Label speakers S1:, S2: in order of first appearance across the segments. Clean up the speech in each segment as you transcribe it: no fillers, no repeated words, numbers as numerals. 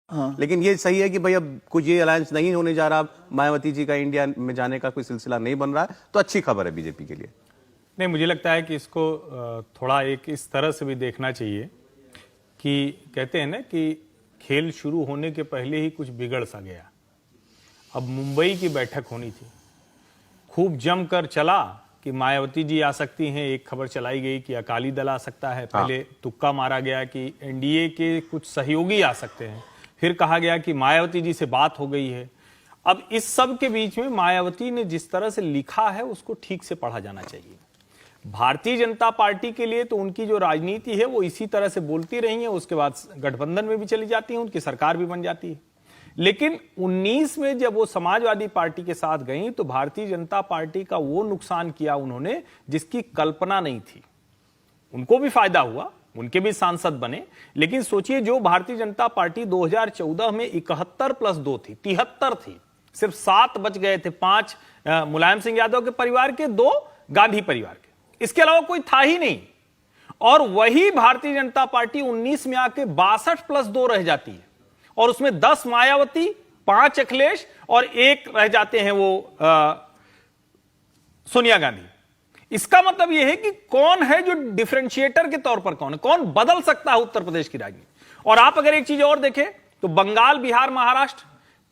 S1: हाँ।
S2: लेकिन ये सही है कि भाई अब कुछ ये अलायंस नहीं होने जा रहा, मायावती जी का इंडिया में जाने का कोई सिलसिला नहीं बन रहा है, तो अच्छी खबर है बीजेपी के लिए।
S3: नहीं, मुझे लगता है कि इसको थोड़ा एक इस तरह से भी देखना चाहिए कि कहते हैं ना कि खेल शुरू होने के पहले ही कुछ बिगड़ सा गया। अब मुंबई की बैठक होनी थी, खूब जमकर चला कि मायावती जी आ सकती हैं, एक खबर चलाई गई कि अकाली दल आ सकता है, पहले तुक्का मारा गया कि एनडीए के कुछ सहयोगी आ सकते हैं, फिर कहा गया कि मायावती जी से बात हो गई है। अब इस सब के बीच में मायावती ने जिस तरह से लिखा है उसको ठीक से पढ़ा जाना चाहिए। भारतीय जनता पार्टी के लिए तो उनकी जो राजनीति है वो इसी तरह से बोलती रही है, उसके बाद गठबंधन में भी चली जाती है, उनकी सरकार भी बन जाती है। लेकिन 19 में जब वो समाजवादी पार्टी के साथ गई तो भारतीय जनता पार्टी का वो नुकसान किया उन्होंने जिसकी कल्पना नहीं थी। उनको भी फायदा हुआ, उनके भी सांसद बने, लेकिन सोचिए जो भारतीय जनता पार्टी 2014 में 71 + 2 थी, 73 थी, सिर्फ 7 बच गए थे, 5 मुलायम सिंह यादव के परिवार के, 2 गांधी परिवार के, इसके अलावा कोई था ही नहीं। और वही भारतीय जनता पार्टी 19 में आके 62 + 2 रह जाती है, और उसमें 10 मायावती, 5 अखिलेश और 1 रह जाते हैं वो सोनिया गांधी। इसका मतलब यह है कि कौन है जो डिफरेंशिएटर के तौर पर कौन है, कौन बदल सकता है उत्तर प्रदेश की राजनीति। और आप अगर एक चीज और देखें तो बंगाल, बिहार, महाराष्ट्र,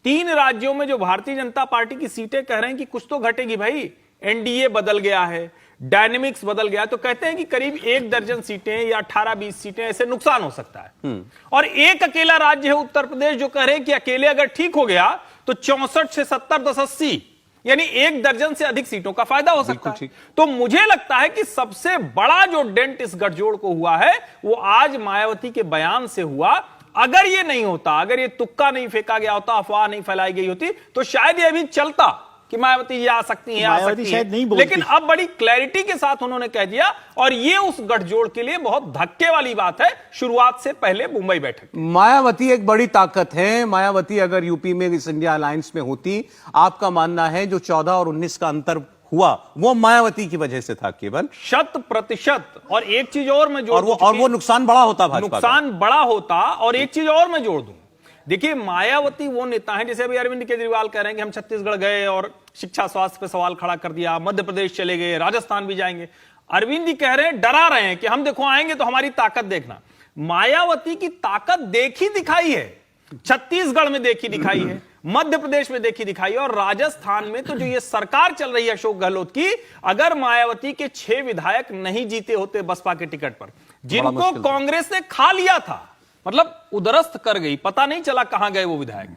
S3: 3 राज्यों में जो भारतीय जनता पार्टी की सीटें कह रहे हैं कि कुछ तो घटेगी भाई, एनडीए बदल गया है, डायनेमिक्स बदल गया, तो कहते हैं कि करीब 1 दर्जन सीटें या 18-20 सीटें ऐसे नुकसान हो सकता है। और एक अकेला राज्य है उत्तर प्रदेश जो कह रहे हैं कि अकेले अगर ठीक हो गया तो 64 से 70 10 80 यानी 1 दर्जन से अधिक सीटों का फायदा हो सकता है। तो मुझे लगता है कि सबसे बड़ा जो डेंट इस गठजोड़ को हुआ है वो आज मायावती के बयान से हुआ। अगर ये नहीं होता, अगर ये तुक्का नहीं फेंका गया होता, अफवाह नहीं फैलाई गई होती, तो शायद ये अभी चलता कि मायावती ये आ सकती है, आ सकती है, लेकिन अब बड़ी क्लैरिटी के साथ उन्होंने कह दिया। और ये उस गठजोड़ के लिए बहुत धक्के वाली बात है, शुरुआत से पहले मुंबई बैठक।
S2: मायावती एक बड़ी ताकत है। मायावती अगर यूपी में इस इंडिया अलायंस में होती, आपका मानना है जो 14 और 19 का अंतर हुआ वो मायावती की वजह से था केवल?
S3: 100%। और एक चीज और मैं जोड़ दूं,
S2: और वो नुकसान बड़ा होता, भाजपा
S3: नुकसान बड़ा होता। और एक चीज और मैं जोड़ दूं, देखिए मायावती वो नेता है, जैसे अभी अरविंद केजरीवाल कह रहे हैं कि हम छत्तीसगढ़ गए और शिक्षा स्वास्थ्य पे सवाल खड़ा कर दिया, मध्य प्रदेश चले गए, राजस्थान भी जाएंगे। अरविंद जी कह रहे हैं, डरा रहे हैं कि हम देखो आएंगे तो हमारी ताकत देखना। मायावती की ताकत देखी दिखाई है, छत्तीसगढ़ में देखी दिखाई है, मध्य प्रदेश में देखी दिखाई है, और राजस्थान में तो जो ये सरकार चल रही है अशोक गहलोत की, अगर मायावती के 6 विधायक नहीं जीते होते बसपा के टिकट पर, जिनको कांग्रेस ने खा लिया था, मतलब उदरस्त कर गई, पता नहीं चला कहां गए वो विधायक,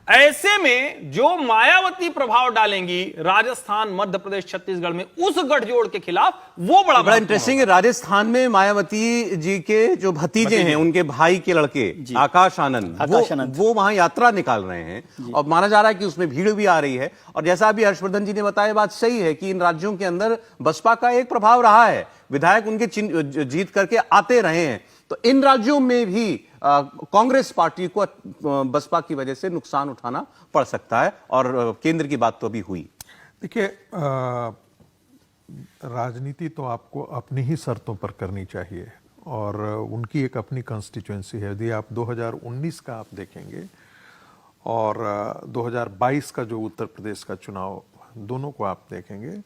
S3: ऐसे में जो मायावती प्रभाव डालेंगी राजस्थान, मध्य प्रदेश, छत्तीसगढ़ में उस गठजोड़ के खिलाफ, वो बड़ा
S2: इंटरेस्टिंग है। राजस्थान में मायावती जी के जो भतीजे हैं, उनके भाई के लड़के आकाश आनंद, वो वहां यात्रा निकाल रहे हैं और माना जा रहा है कि उसमें भीड़ भी आ रही है। और जैसा अभी हर्षवर्धन जी ने बताया, बात सही है कि इन राज्यों के अंदर बसपा का एक प्रभाव रहा है, विधायक उनके जीत करके आते रहे हैं। तो इन राज्यों में भी कांग्रेस पार्टी को बसपा की वजह से नुकसान उठाना पड़ सकता है। और केंद्र की बात तो अभी हुई।
S4: देखिए, राजनीति तो आपको अपनी ही शर्तों पर करनी चाहिए और उनकी एक अपनी कॉन्स्टिट्यूएंसी है। यदि आप 2019 का आप देखेंगे और 2022 का जो उत्तर प्रदेश का चुनाव, दोनों को आप देखेंगे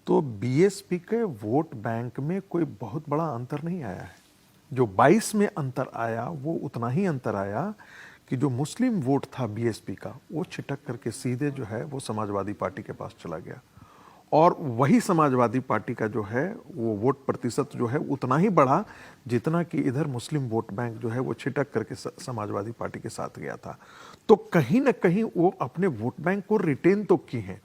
S4: तो बीएसपी के वोट बैंक में कोई बहुत बड़ा अंतर नहीं आया है। जो 22 में अंतर आया वो उतना ही अंतर आया कि जो मुस्लिम वोट था बीएसपी का, वो छिटक करके सीधे जो है वो समाजवादी पार्टी के पास चला गया। और वही समाजवादी पार्टी का जो है वो वोट प्रतिशत जो है उतना ही बढ़ा जितना कि इधर मुस्लिम वोट बैंक जो है वो छिटक करके समाजवादी पार्टी के साथ गया था। तो कहीं ना कहीं वो अपने वोट बैंक को रिटेन तो की हैं।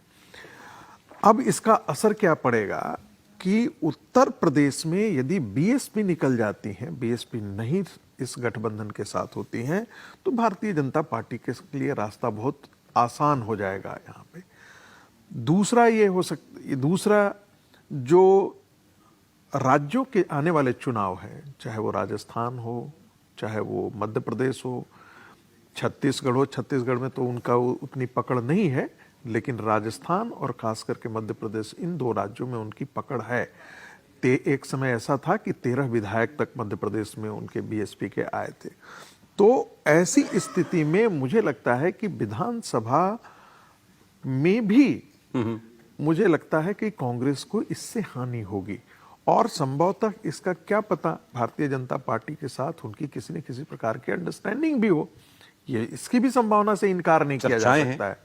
S4: अब इसका असर क्या पड़ेगा कि उत्तर प्रदेश में यदि बीएसपी निकल जाती है, बीएसपी नहीं इस गठबंधन के साथ होती हैं, तो भारतीय जनता पार्टी के लिए रास्ता बहुत आसान हो जाएगा यहाँ पे। दूसरा ये हो सकता, दूसरा जो राज्यों के आने वाले चुनाव है, चाहे वो राजस्थान हो, चाहे वो मध्य प्रदेश हो, छत्तीसगढ़ हो, छत्तीसगढ़ में तो उनका उतनी पकड़ नहीं है, लेकिन राजस्थान और खास करके मध्य प्रदेश, इन 2 राज्यों में उनकी पकड़ है। एक समय ऐसा था कि 13 विधायक तक मध्य प्रदेश में उनके बीएसपी के आए थे। तो ऐसी स्थिति में मुझे लगता है कि विधानसभा में भी मुझे लगता है कि कांग्रेस को इससे हानि होगी, और संभवतः इसका क्या पता भारतीय जनता पार्टी के साथ उनकी किसी न किसी प्रकार की अंडरस्टैंडिंग भी हो। ये इसकी भी संभावना से इनकार नहीं किया जा सकता है।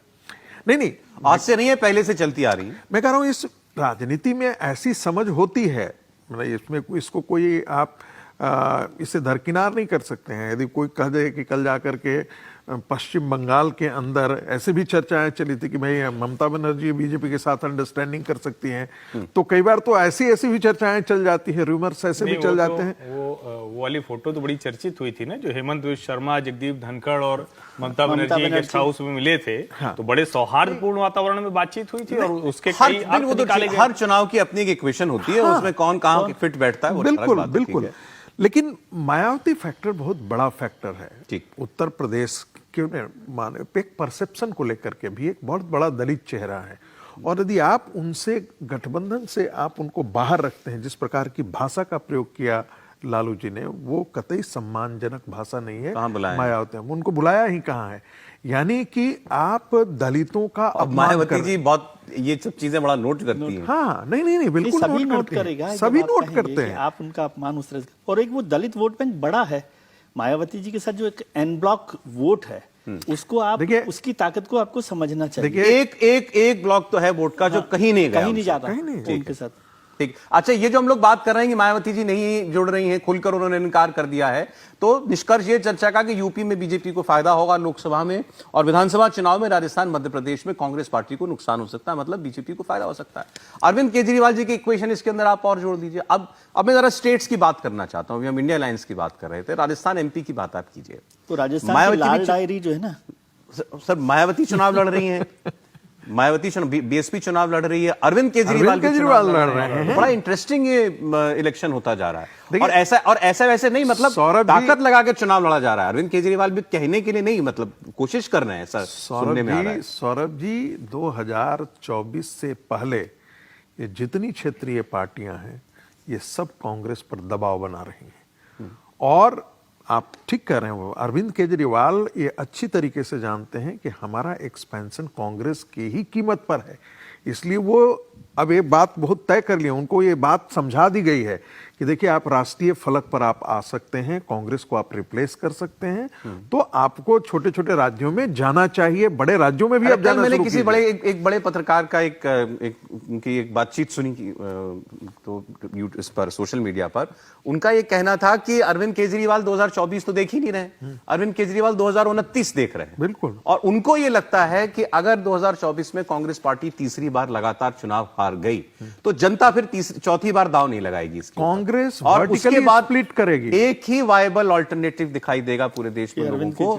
S4: नहीं,
S2: आज से नहीं है, पहले से चलती आ रही है।
S4: मैं कह रहा हूं इस राजनीति में ऐसी समझ होती है, मतलब इसमें इसको कोई आप इसे दरकिनार नहीं कर सकते हैं। यदि कोई कह दे कि कल जाकर के पश्चिम बंगाल के अंदर ऐसे भी चर्चाएं चली थी कि भाई ममता बनर्जी बीजेपी के साथ अंडरस्टैंडिंग कर सकती हैं, तो कई बार तो ऐसी भी चर्चाएं चल जाती है, रूमर्स ऐसे भी चल जाते हैं।
S3: वो वाली फोटो तो बड़ी चर्चित हुई थी ना, जो हेमंत बिस्व शर्मा, जगदीप धनखड़ और ममता बनर्जी गेस्ट हाउस में मिले थे। हाँ। तो बड़े सौहार्दपूर्ण वातावरण में बातचीत हुई थी, और उसके कई अर्थ निकाले गए।
S2: हर चुनाव की अपनी एक इक्वेशन होती है। हाँ। उसमें कौन कहां फिट बैठता है,
S4: बिल्कुल बिल्कुल। लेकिन मायावती फैक्टर बहुत बड़ा फैक्टर है।
S2: ठीक।
S4: उत्तर प्रदेश के माने एक परसेप्शन को लेकर के भी एक बहुत बड़ा दलित चेहरा है, और यदि आप उनसे गठबंधन से आप उनको बाहर रखते हैं, जिस प्रकार की भाषा का प्रयोग किया लालू जी ने, वो कतई सम्मानजनक भाषा नहीं है। मायावती उनको बुलाया ही कहाँ है, यानी कि आप दलितों का अपमान
S2: मायावती जी बहुत ये सब चीजें बड़ा नोट करती हैं।
S4: हाँ, नहीं बिल्कुल
S1: सभी नोट करेगा,
S4: सभी नोट करते हैं।
S1: आप उनका अपमान उस तरह, और एक वो दलित वोट बैंक बड़ा है मायावती जी के साथ, जो एक एन ब्लॉक वोट है, उसको आप उसकी ताकत को आपको समझना चाहिए।
S2: एक ब्लॉक तो है वोट का, जो कहीं नहीं
S1: जाता उनके साथ।
S2: ठीक। अच्छा, ये जो हम लोग बात कर रहे हैं कि मायावती जी नहीं जुड़ रही हैं, खुलकर उन्होंने इनकार कर दिया है, तो निष्कर्ष ये चर्चा का कि यूपी में बीजेपी को फायदा होगा लोकसभा में, और विधानसभा चुनाव में राजस्थान मध्य प्रदेश में कांग्रेस पार्टी को नुकसान हो सकता है, मतलब बीजेपी को फायदा हो सकता है। अरविंद केजरीवाल जी की इक्वेशन इसके अंदर आप और जोड़ दीजिए। अब मैं जरा स्टेट्स की बात करना चाहता हूं। हम इंडिया अलायंस की बात कर रहे थे, राजस्थान एमपी की बात आप कीजिए।
S1: तो राजस्थान की लाल डायरी जो है ना
S2: सर, मायावती चुनाव लड़ रही हैं, मायावती बीएसपी चुनाव लड़ रही है, अरविंद केजरीवाल लड़ रहे हैं। बड़ा इंटरेस्टिंग ये इलेक्शन होता जा रहा है, और ऐसा वैसे नहीं, मतलब ताकत लगा के चुनाव लड़ा जा रहा है। अरविंद केजरीवाल भी कहने के लिए नहीं, मतलब कोशिश कर रहे हैं। सर, सुनने में आ रहा है।
S4: सौरभ जी, 2024 से पहले ये जितनी क्षेत्रीय पार्टियां हैं, ये सब कांग्रेस पर दबाव बना रही हैं, और आप ठीक कह रहे हैं, वो अरविंद केजरीवाल ये अच्छी तरीके से जानते हैं कि हमारा एक्सपेंशन कांग्रेस की ही कीमत पर है, इसलिए वो अब ये बात बहुत तय कर लिया, उनको ये बात समझा दी गई है कि देखिए आप राष्ट्रीय फलक पर आप आ सकते हैं, कांग्रेस को आप रिप्लेस कर सकते हैं, तो आपको छोटे छोटे राज्यों में जाना चाहिए, बड़े राज्यों में भी आप जाना।
S2: मैंने किसी एक बड़े पत्रकार का उनकी एक बातचीत सुनी तो इस पर सोशल मीडिया पर, उनका ये कहना था कि अरविंद केजरीवाल 2024 तो देख ही नहीं रहे, अरविंद केजरीवाल 2029 देख रहे हैं।
S4: बिल्कुल।
S2: और उनको ये लगता है कि अगर 2024 में कांग्रेस पार्टी तीसरी बार लगातार चुनाव हार गई, तो जनता फिर चौथी बार दांव नहीं लगाएगी इसकी।
S4: कांग्रेस
S2: और उसके बाद
S4: स्प्लिट करेगी।
S2: एक ही वायबल ऑल्टरनेटिव दिखाई देगा पूरे देश में लोगों को,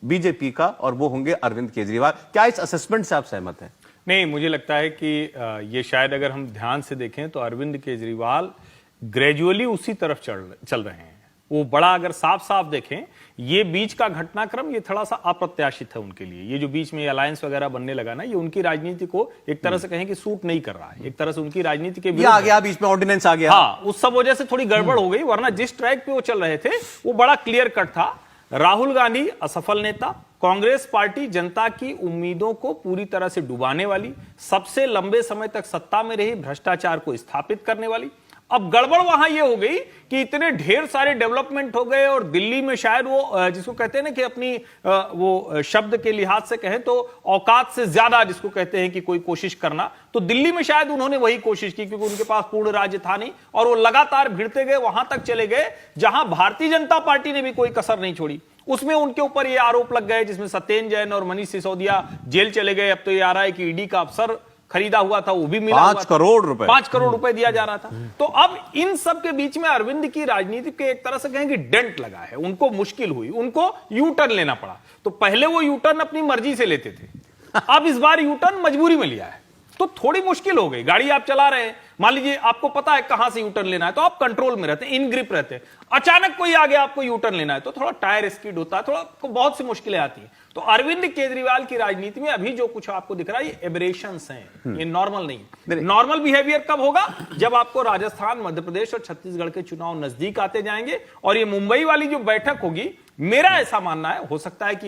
S2: बीजेपी का, और वो होंगे अरविंद केजरीवाल। क्या इस असेसमेंट से आप सहमत हैं?
S3: नहीं, मुझे लगता है कि ये शायद अगर हम ध्यान से देखें तो अरविंद केजरीवाल ग्रेजुअली उसी तरफ चल रहे हैं। वो बड़ा अगर साफ साफ देखें, ये बीच का घटनाक्रम ये थोड़ा सा अप्रत्याशित है उनके लिए। ये जो बीच में अलायंस वगैरह बनने लगा ना, ये उनकी राजनीति को एक तरह से कहें कि सूट नहीं कर रहा है, एक तरह से उनकी राजनीति के
S2: आ गया, बीच में ऑर्डिनेंस आ गया।
S3: हाँ, उस सब वजह से थोड़ी गड़बड़ हो गई, वरना जिस ट्रैक पे वो चल रहे थे वो बड़ा क्लियर कट था। राहुल गांधी असफल नेता, कांग्रेस पार्टी जनता की उम्मीदों को पूरी तरह से डुबाने वाली, सबसे लंबे समय तक सत्ता में रही, भ्रष्टाचार को स्थापित करने वाली। अब गड़बड़ वहां ये हो गई कि इतने ढेर सारे डेवलपमेंट हो गए, और दिल्ली में शायद वो जिसको कहते हैं ना कि अपनी वो शब्द के लिहाज से कहें तो औकात से ज्यादा जिसको कहते हैं कि कोई कोशिश करना, तो दिल्ली में शायद उन्होंने वही कोशिश की, क्योंकि उनके पास पूर्ण राज्य था नहीं, और वो लगातार भिड़ते गए, वहां तक चले गए जहां भारतीय जनता पार्टी ने भी कोई कसर नहीं छोड़ी। उसमें उनके ऊपर ये आरोप लग गए, जिसमें सत्येंद्र जैन और मनीष सिसोदिया जेल चले गए। अब तो ये आ रहा है कि ईडी का अफसर खरीदा हुआ था, वो भी मिला
S2: 5 करोड़ रुपए,
S3: 5 करोड़ रुपए दिया जा रहा था। तो अब इन सब के बीच में अरविंद की राजनीति के एक तरह से कहें कि डेंट लगा है, उनको मुश्किल हुई, उनको यू टर्न लेना पड़ा। तो पहले वो यू टर्न अपनी मर्जी से लेते थे, अब इस बार यू टर्न मजबूरी में लिया है, तो थोड़ी मुश्किल हो गई। गाड़ी आप चला रहे हैं, मान लीजिए आपको पता है कहां से यू टर्न लेना है, तो आप कंट्रोल में रहते हैं, इन ग्रिप रहते हैं। अचानक कोई आगे आपको यू टर्न लेना है तो थोड़ा टायर स्किड होता है, थोड़ा बहुत सी मुश्किलें आती हैं। तो अरविंद केजरीवाल की राजनीति में अभी जो कुछ आपको दिख रहा है, ये एबरेशंस हैं, ये नॉर्मल नहीं। नॉर्मल बिहेवियर कब होगा? जब आपको राजस्थान, मध्य प्रदेश और छत्तीसगढ़ के चुनाव नजदीक आते जाएंगे, और ये मुंबई वाली जो बैठक होगी, मेरा ऐसा मानना है, हो सकता है कि